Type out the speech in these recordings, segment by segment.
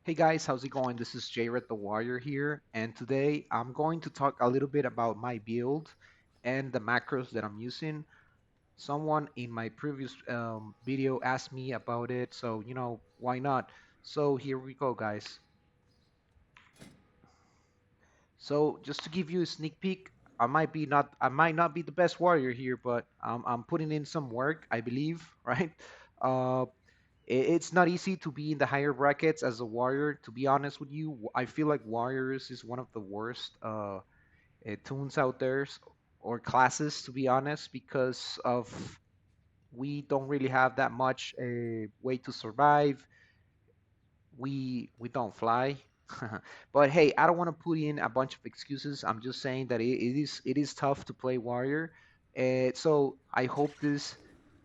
Hey guys, how's it going? This is Jared the Warrior here, and today I'm going to talk a little bit about my build and the macros that I'm using. Someone in my previous video asked me about it, so why not? So here we go, guys. So just to give you a sneak peek, I might not be the best warrior here, but I'm putting in some work, I believe, right? Uh, it's not easy to be in the higher brackets as a warrior. To be honest with you, I feel like warriors is one of the worst tunes out there or classes, to be honest, because of we don't really have that much way to survive. We don't fly. But hey, I don't want to put in a bunch of excuses. I'm just saying that it is tough to play warrior. So I hope this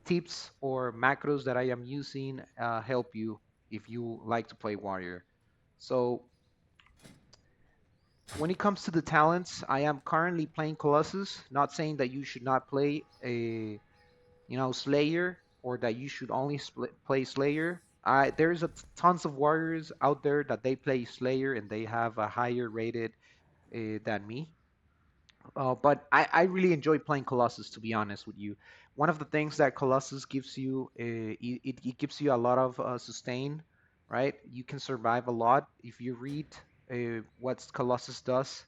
tips or macros that I am using help you if you like to play warrior. So when it comes to the talents, I am currently playing Colossus. Not saying that you should not play a Slayer or that you should only play Slayer. There's tons of warriors out there that they play Slayer and they have a higher rated than me. But I really enjoy playing Colossus, to be honest with you. One of the things that Colossus gives you, it gives you a lot of sustain, right? You can survive a lot. If you read what Colossus does,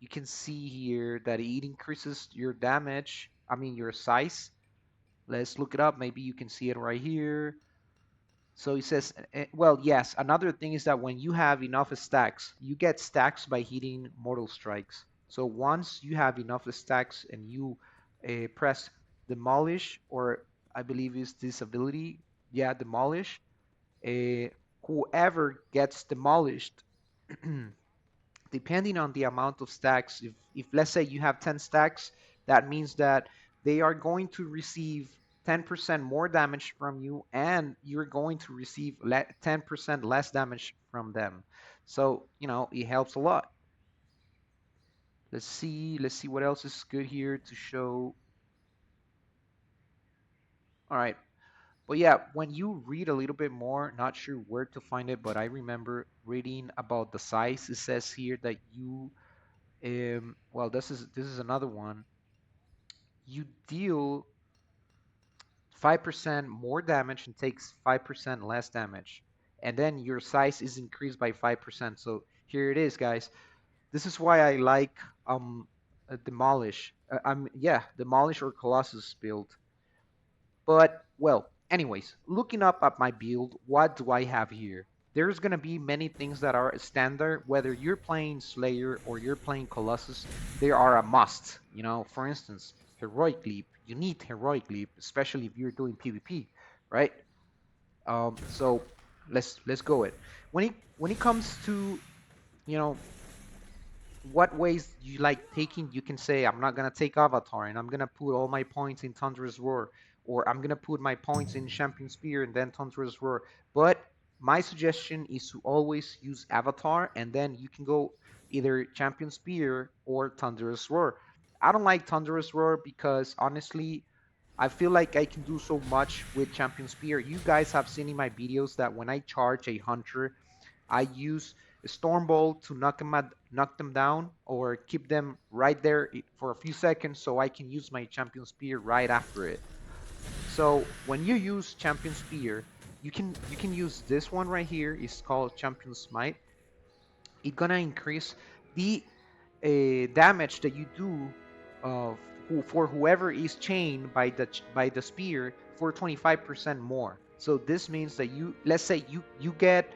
you can see here that it increases your damage, I mean your size. Let's look it up. Maybe you can see it right here. So it says, well, yes, another thing is that when you have enough stacks, you get stacks by hitting mortal strikes. So once you have enough stacks and you press demolish, or I believe is this ability, yeah, demolish, uh, whoever gets demolished, depending on the amount of stacks, if let's say you have 10 stacks, that means that they are going to receive 10% more damage from you and you're going to receive 10% less damage from them. So, it helps a lot. Let's see what else is good here to show. All right. But yeah, when you read a little bit more, not sure where to find it, but I remember reading about the size. It says here that you well, this is another one. You deal 5% more damage and takes 5% less damage. And then your size is increased by 5%. So here it is, guys. This is why I like Demolish. Demolish or Colossus build. But well, anyways, looking up at my build, what do I have here? There's gonna be many things that are standard, whether you're playing Slayer or you're playing Colossus, they are a must. For instance, heroic leap. You need heroic leap, especially if you're doing PvP, right? So let's go it. When it comes to you know what ways you like taking, you can say I'm not gonna take Avatar and I'm gonna put all my points in Thunderous Roar, or I'm gonna put my points in Champion Spear and then Thunderous Roar. But my suggestion is to always use Avatar and then you can go either Champion Spear or Thunderous Roar. I don't like Thunderous Roar because honestly, I feel like I can do so much with Champion Spear. You guys have seen in my videos that when I charge a hunter, I use Stormbolt to knock them down or keep them right there for a few seconds so I can use my Champion Spear right after it. So when you use Champion Spear, you can use this one right here. It's called Champion Smite. It's gonna increase the damage that you do for whoever is chained by the spear for 25% more. So this means that let's say you get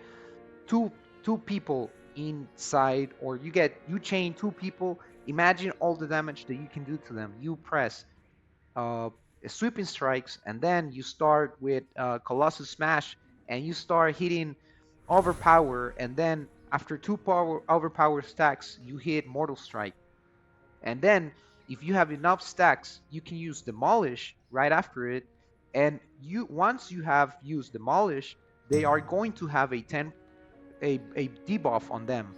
two two people inside, or you chain two people. Imagine all the damage that you can do to them. You press uh, sweeping strikes, and then you start with Colossus Smash, and you start hitting Overpower, and then after two power Overpower stacks, you hit Mortal Strike, and then if you have enough stacks, you can use Demolish right after it, and you once you have used Demolish, they are going to have a debuff on them,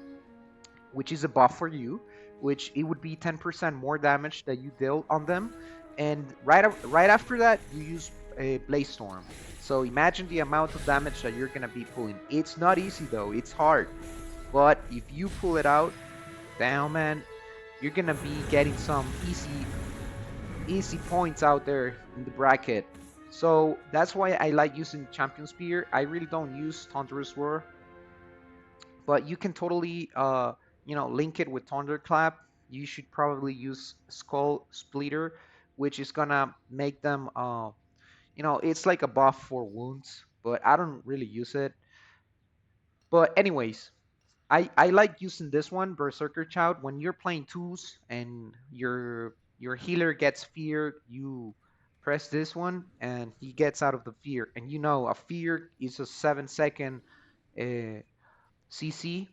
which is a buff for you, which it would be 10% more damage that you deal on them. And right after that, you use a Blaze Storm. So imagine the amount of damage that you're gonna be pulling. It's not easy though, it's hard. But if you pull it out, damn man, you're gonna be getting some easy points out there in the bracket. So that's why I like using Champion Spear. I really don't use Thunderous Roar, but you can totally link it with Thunderclap. You should probably use Skull Splitter, which is gonna make them it's like a buff for wounds, but I don't really use it. But anyways, I like using this one, Berserker Child. When you're playing twos and your healer gets feared, you press this one and he gets out of the fear. And a fear is a 7 second uh, CC.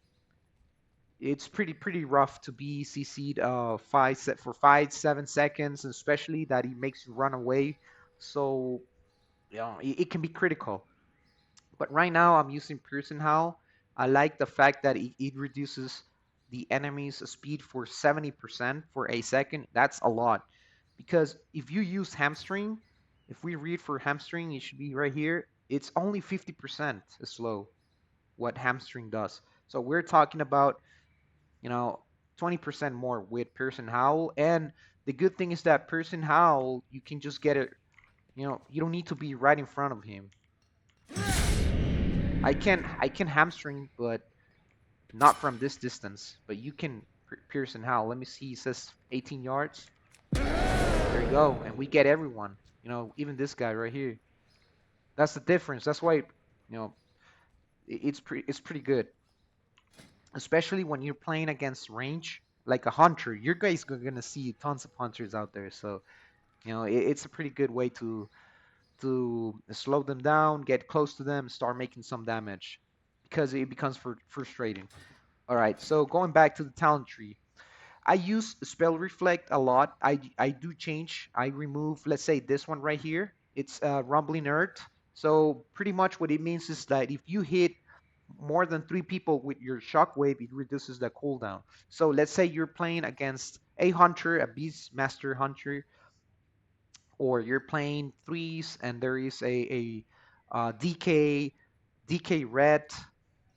It's pretty rough to be CC'd for 5 7 seconds, especially that he makes you run away. So it can be critical. But right now I'm using Pearson Howl. I like the fact that it reduces the enemy's speed for 70% for a second. That's a lot. Because if you use Hamstring, if we read for Hamstring, it should be right here. It's only 50% slow what Hamstring does. So we're talking about, you know, 20% more with Pearson Howl. And the good thing is that Pearson Howl, you can just get it, you don't need to be right in front of him. I can hamstring, but not from this distance. But you can Pearson Howl. Let me see. It says 18 yards. There you go, and we get everyone. Even this guy right here. That's the difference. That's why it's pretty good, especially when you're playing against range like a hunter. Your guys are gonna see tons of hunters out there, so it's a pretty good way to slow them down, get close to them, start making some damage because it becomes frustrating. All right, so going back to the talent tree, I use spell reflect a lot. I do change. I remove, let's say, this one right here. It's rumbling earth. So pretty much what it means is that if you hit more than 3 people with your shockwave, it reduces the cooldown. So let's say you're playing against a hunter, a beast master hunter, or you're playing threes and there is a DK red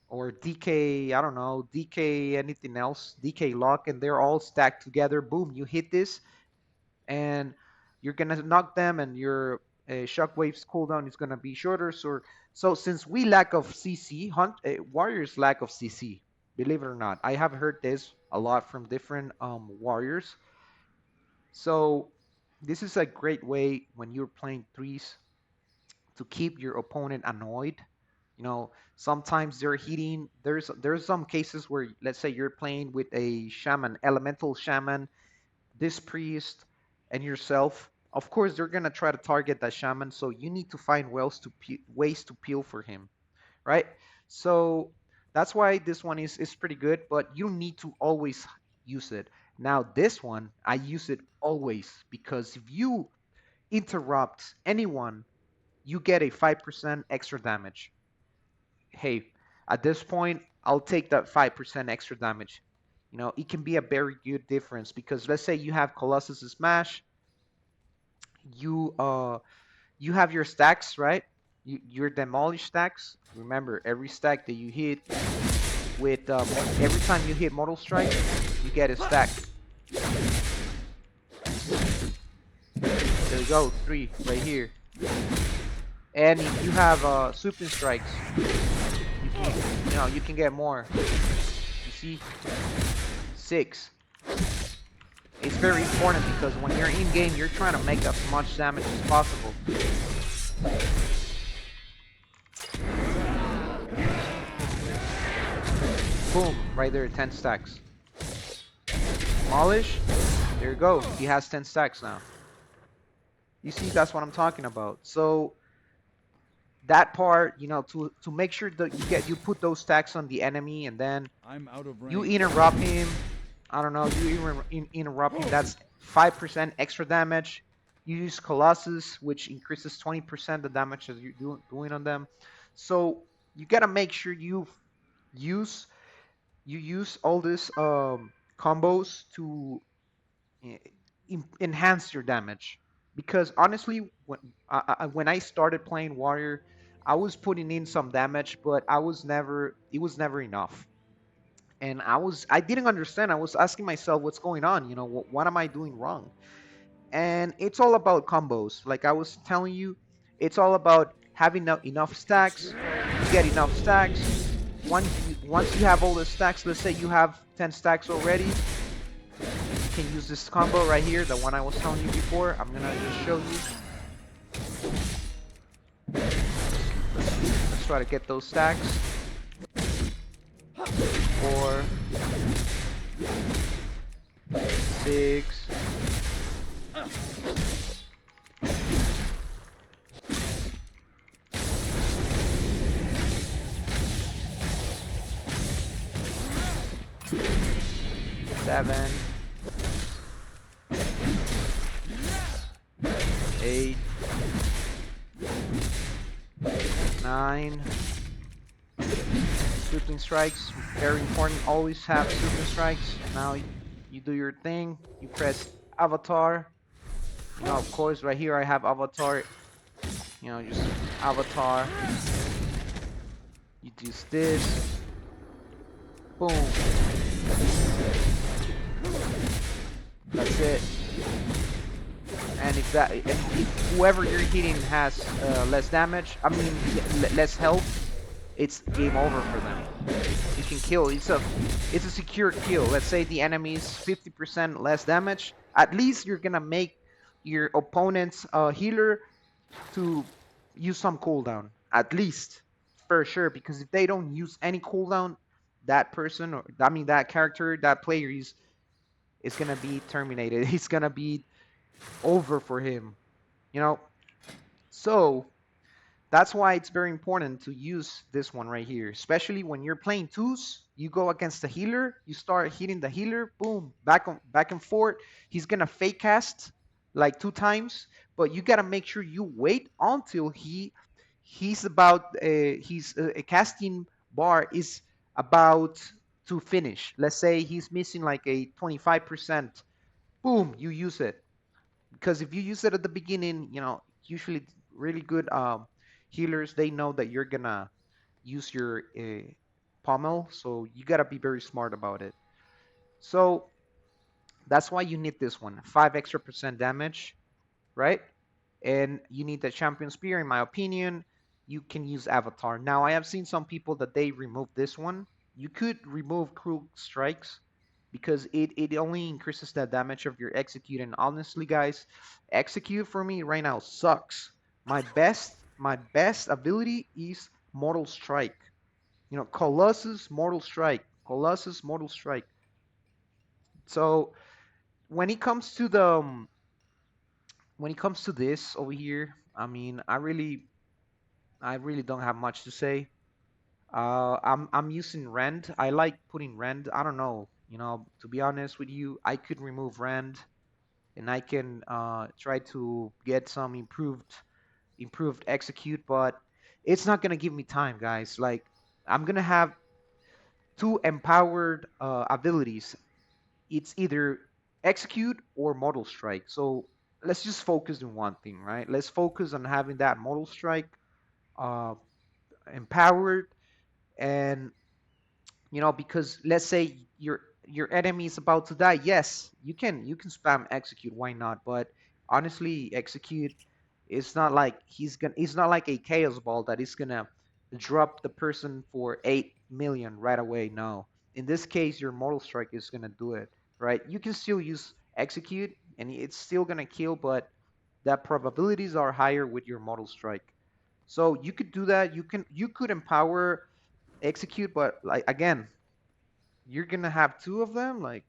or DK, I don't know, DK anything else, DK lock, and they're all stacked together. Boom, you hit this, and you're gonna knock them, and your shockwave's cooldown is gonna be shorter. So since we lack of CC, warriors lack of CC. Believe it or not, I have heard this a lot from different warriors. So this is a great way when you're playing threes to keep your opponent annoyed. Sometimes they're hitting. There's some cases where, let's say, you're playing with a shaman, elemental shaman, this priest, and yourself. Of course, they're gonna try to target that shaman, so you need to find ways to peel for him, right? So that's why this one is pretty good, but you don't need to always use it. Now this one, I use it always because if you interrupt anyone, you get a 5% extra damage. Hey, at this point, I'll take that 5% extra damage. It can be a very good difference because let's say you have Colossus Smash, you you have your stacks, right? Your demolish stacks. Remember, every stack that you hit with every time you hit Mortal Strike, you get a stack. There you go, 3 right here. And if you have Sweeping Strikes, you can get more. You see, 6. It's very important because when you're in game, you're trying to make as much damage as possible. Boom, right there, 10 stacks. Demolish, there you go. He has 10 stacks now. You see, that's what I'm talking about. So that part, to make sure that you put those stacks on the enemy, and then you interrupt him. I don't know, you interrupt him. That's 5% extra damage. You use Colossus, which increases 20% the damage that you're doing on them. So you gotta make sure use you use all these combos to eh, enhance your damage. Because honestly, when I started playing Warrior, I was putting in some damage, but it was never enough. And I didn't understand. I was asking myself, what's going on? You know, what am I doing wrong? And it's all about combos. Like I was telling you, it's all about having enough stacks. You get enough stacks. Once you have all the stacks, let's say you have 10 stacks already, you can use this combo right here, the one I was telling you before. I'm gonna just show you. Let's try to get those stacks. 4, 6. Seven, 8, 9. Sweeping strikes, very important. Always have sweeping strikes. Now you do your thing. You press avatar. You know, of course, right here I have avatar. You know, just avatar. You do this. Boom. That's it. And if whoever you're hitting has less damage, I mean less health, it's game over for them. You can kill. It's a secure kill. Let's say the enemy's 50% less damage. At least you're gonna make your opponent's healer to use some cooldown. At least, for sure. Because if they don't use any cooldown, that person, or I mean that character, that player is gonna be terminated. He's gonna be over for him. You know. So that's why it's very important to use this one right here, especially when you're playing twos. You go against the healer, you start hitting the healer, boom, back and forth. He's gonna fake cast like 2 times, but you gotta make sure you wait until he's about he's a casting bar is about to finish. Let's say he's missing like a 25%. Boom, you use it, because if you use it at the beginning, you know, usually really good healers, they know that you're gonna use your pommel, so you gotta be very smart about it. So that's why you need this one, 5 extra% damage, right? And you need the champion spear. In my opinion, you can use avatar. Now I have seen some people that they remove this one. You could remove cruel strikes because it only increases the damage of your execute. And honestly, guys, execute for me right now sucks. My best ability is mortal strike. You know, Colossus mortal strike, Colossus mortal strike. So when it comes to the when it comes to this over here, I mean, I really don't have much to say. I'm using Rend. I like putting Rend. I don't know. You know, to be honest with you, I could remove Rend, and I can try to get some improved execute, but it's not gonna give me time, guys. Like I'm gonna have two empowered abilities. It's either execute or mortal strike. So let's just focus on one thing, right? Let's focus on having that mortal strike uh, empowered. And you know, because let's say your enemy is about to die, yes, you can spam execute, why not? But honestly, execute is not like he's not like a chaos ball that is gonna drop the person for 8 million right away. No, in this case your mortal strike is gonna do it, right? You can still use execute and it's still gonna kill, but the probabilities are higher with your mortal strike. So you could do that. You could empower execute, but like again, you're gonna have two of them, like,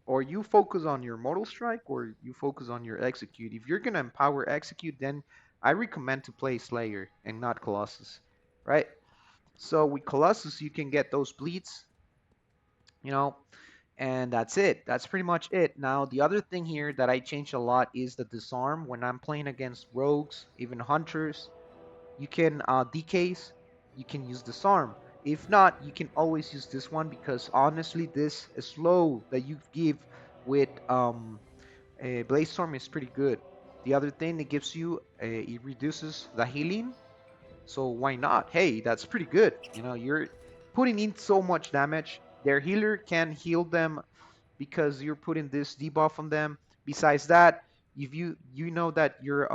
or you focus on your mortal strike or you focus on your execute. If you're gonna empower execute, then I recommend to play Slayer and not Colossus, right? So with Colossus you can get those bleeds, you know, and that's it. That's pretty much it. Now the other thing here that I change a lot is the disarm. When I'm playing against rogues, even hunters, you can DKs, you can use disarm. If not, you can always use this one, because honestly this slow that you give with a Blaze Storm is pretty good. The other thing it gives you, it reduces the healing, So why not? Hey, that's pretty good. You're putting in so much damage. Their healer can heal them because you're putting this debuff on them. Besides that, if you know that your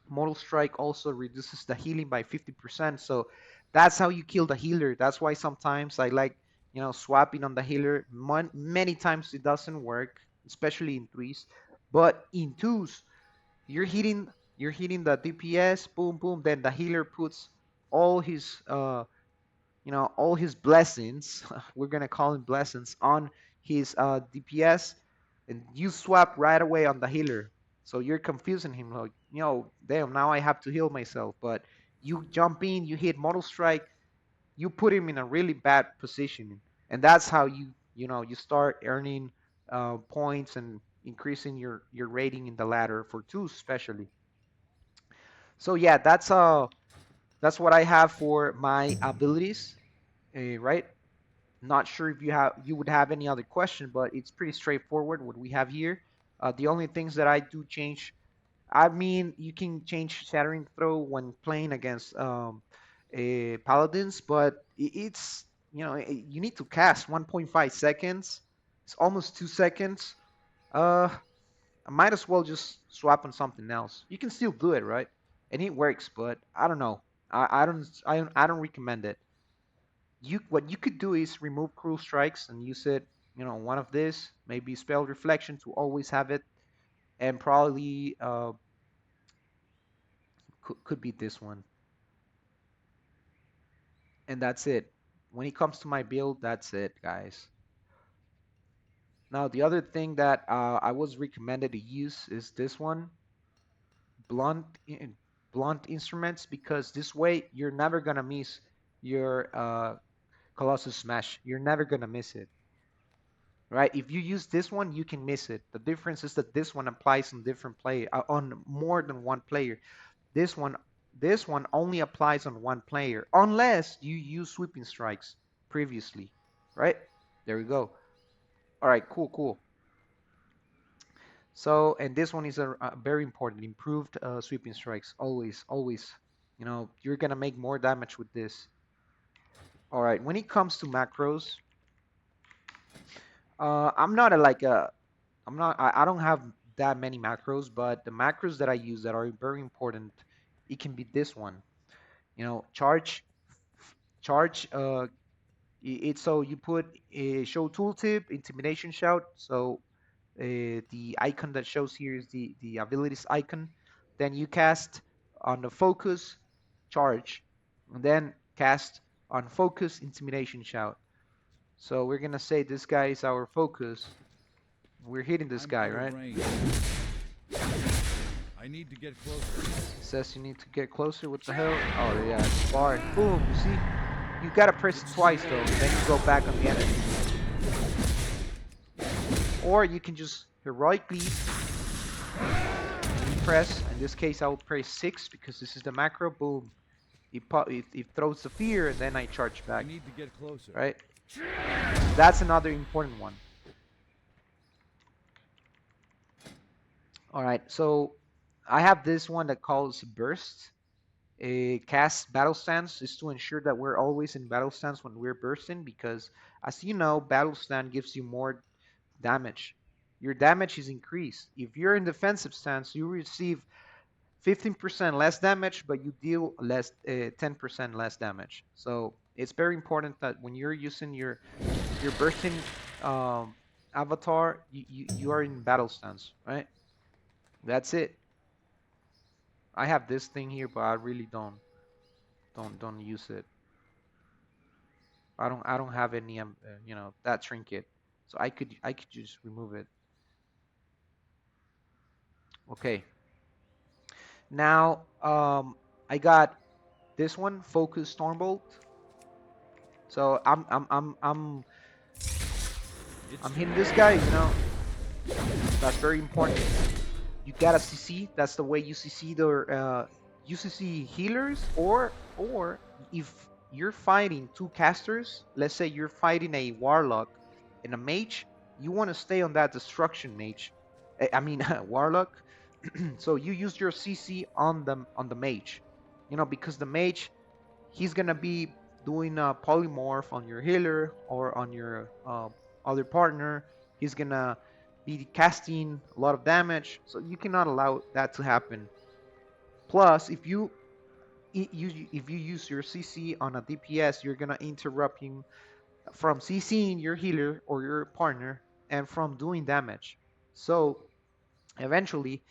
Mortal Strike also reduces the healing by 50%. So that's how you kill the healer. That's why sometimes I like, swapping on the healer. Many times it doesn't work, especially in threes. But in twos, you're hitting the DPS, boom, boom. Then the healer puts all his all his blessings, we're gonna call him blessings, on his DPS, and you swap right away on the healer. So you're confusing him, like, damn, now I have to heal myself. But you jump in, you hit Mortal Strike, you put him in a really bad position, and that's how you start earning points and increasing your rating in the ladder for twos, especially. So yeah, that's what I have for my abilities, right? Not sure if you would have any other question, but it's pretty straightforward what we have here. The only things that I do change, I mean, you can change Shattering Throw when playing against Paladins, but it's you need to cast 1.5 seconds. It's almost 2 seconds. Uh, I might as well just swap on something else. You can still do it, right? And it works, but I don't know. I don't recommend it. What you could do is remove Cruel Strikes and use it, one of this, maybe Spell Reflection to always have it, and probably could be this one, and that's it. When it comes to my build, that's it, guys. Now the other thing that I was recommended to use is this one, blunt blunt instruments, because this way you're never gonna miss your Colossus Smash. You're never gonna miss it. Right? If you use this one, you can miss it. The difference is that this one applies on different player, on more than one player. This one, this one only applies on one player, unless you use sweeping strikes previously, right? There we go. All right, cool, cool. So, and this one is a very important, improved sweeping strikes. Always, always. You're gonna make more damage with this. All right, when it comes to macros, I'm not a, like a I'm not. I don't have that many macros, but the macros that I use that are very important, it can be this one. Charge. It's so you put a show tooltip, intimidation shout. So the icon that shows here is the abilities icon. Then you cast on the focus, charge, and then cast on focus, intimidation shout. So we're gonna say this guy is our focus. We're hitting this guy, right? I need to get closer. Says you need to get closer. What the hell? Oh yeah, it's far. Boom. You see? You gotta press it twice though, then you go back on the enemy. Or you can just heroically press. In this case, I will press 6 because this is the macro. Boom. It throws the fear, and then I charge back. I need to get closer. Right? That's another important one. All right, so I have this one that calls burst. A cast battle stance is to ensure that we're always in battle stance when we're bursting, because as you know, battle stance gives you more damage. Your damage is increased. If you're in defensive stance, you receive 15% less damage, but you deal 10% less damage. So it's very important that when you're using your bursting um, avatar, you are in battle stance, right? That's it. I have this thing here, but I really don't use it. I don't have any that trinket, so I could just remove it. Okay. Now I got this one, focus Stormbolt. So I'm hitting this guy. That's very important. You gotta CC. That's the way you CC the UCC healers, or if you're fighting two casters, let's say you're fighting a warlock and a mage, you want to stay on that destruction mage. I mean warlock. So you use your CC on the mage. because the mage, he's gonna be doing a polymorph on your healer or on your other partner. He's gonna be casting a lot of damage, so you cannot allow that to happen. Plus, if you use your CC on a DPS, you're gonna interrupt him from CCing your healer or your partner and from doing damage. So eventually,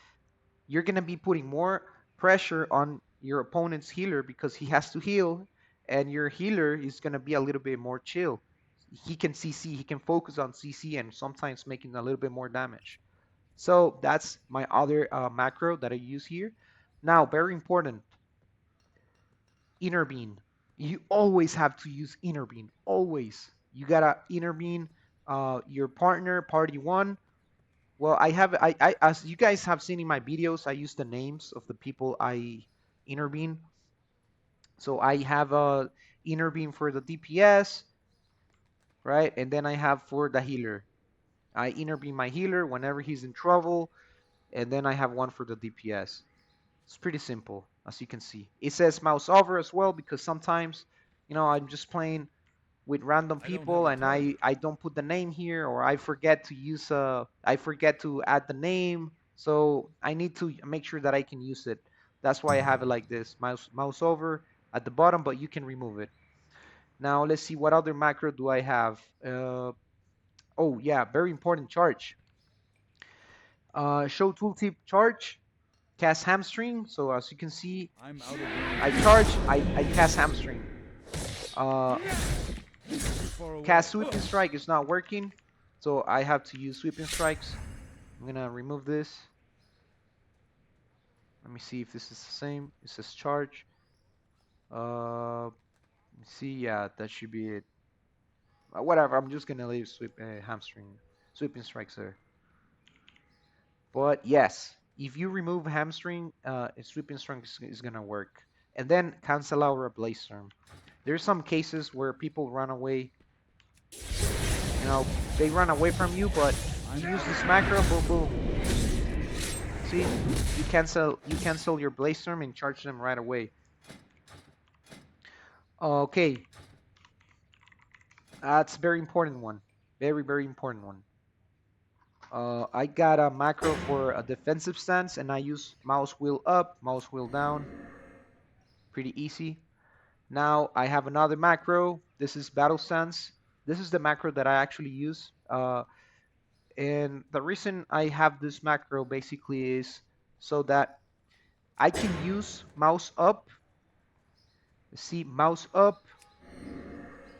you're gonna be putting more pressure on your opponent's healer because he has to heal, and your healer is gonna be a little bit more chill. He can CC, he can focus on CC, and sometimes making a little bit more damage. So that's my other macro that I use here. Now, very important, intervene. You always have to use intervene. Always. You gotta intervene your partner, party one. Well, as you guys have seen in my videos, I use the names of the people I intervene. So I have a intervene for the DPS, right? And then I have for the healer. I intervene my healer whenever he's in trouble, and then I have one for the DPS. It's pretty simple, as you can see. It says mouse over as well because sometimes, I'm just playing with random I don't have people a and target. I don't put the name here, or I forget to add the name, so I need to make sure that I can use it. That's why I have it like this, mouse over at the bottom, but you can remove it. Now let's see what other macro do I have. Oh yeah, very important, charge. Show tooltip charge, cast hamstring. So as you can see, I'm out of I range. charge, I cast hamstring. Uh, Too far away. Cast sweeping strike is not working, so I have to use sweeping strikes. I'm gonna remove this. Let me see if this is the same. It says charge. Let me see. Yeah, that should be it. Whatever. I'm just gonna leave sweeping strikes there. But yes, if you remove hamstring, sweeping strike is gonna work. And then cancel out a blaze storm. There's some cases where people run away. They run away from you, but I'm you use out this of macro, range. boom, boom. See, you cancel your blaze storm and charge them right away. Okay, that's a very important one. Very, very important one. I got a macro for a defensive stance, and I use mouse wheel up, mouse wheel down. Pretty easy. Now I have another macro. This is battle stance. This is the macro that I actually use. And the reason I have this macro basically is so that I can use mouse up. See, mouse up,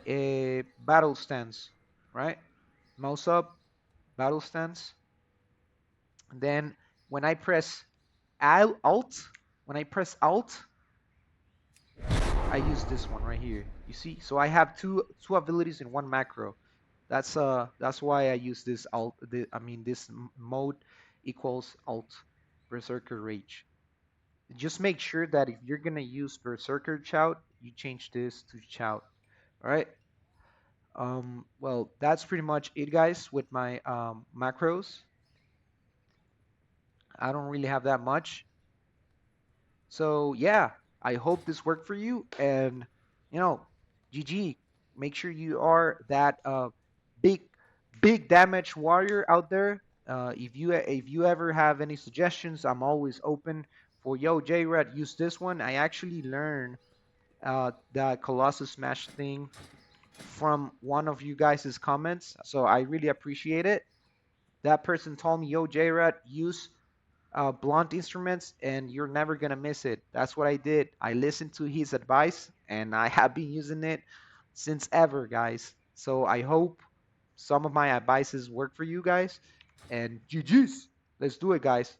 a battle stance, right? Mouse up, battle stance. And then when I press Alt, when I press Alt, I use this one right here. You see? So I have two abilities in one macro. That's why I use this Alt. This mode equals Alt, Berserker Rage. Just make sure that if you're gonna use Berserker Shout, you change this to Shout. All right. Well, that's pretty much it, guys, with my macros. I don't really have that much. So, yeah, I hope this worked for you. And, you know, GG, make sure you are that big, big damage warrior out there. If you ever have any suggestions, I'm always open for, yo, J-Red, use this one. I actually learned that Colossus Smash thing from one of you guys' comments, so I really appreciate it. That person told me, yo, J-Rad, use blunt instruments and you're never going to miss it. That's what I did. I listened to his advice and I have been using it since ever, guys. So I hope some of my advices work for you guys. And GG's. Let's do it, guys.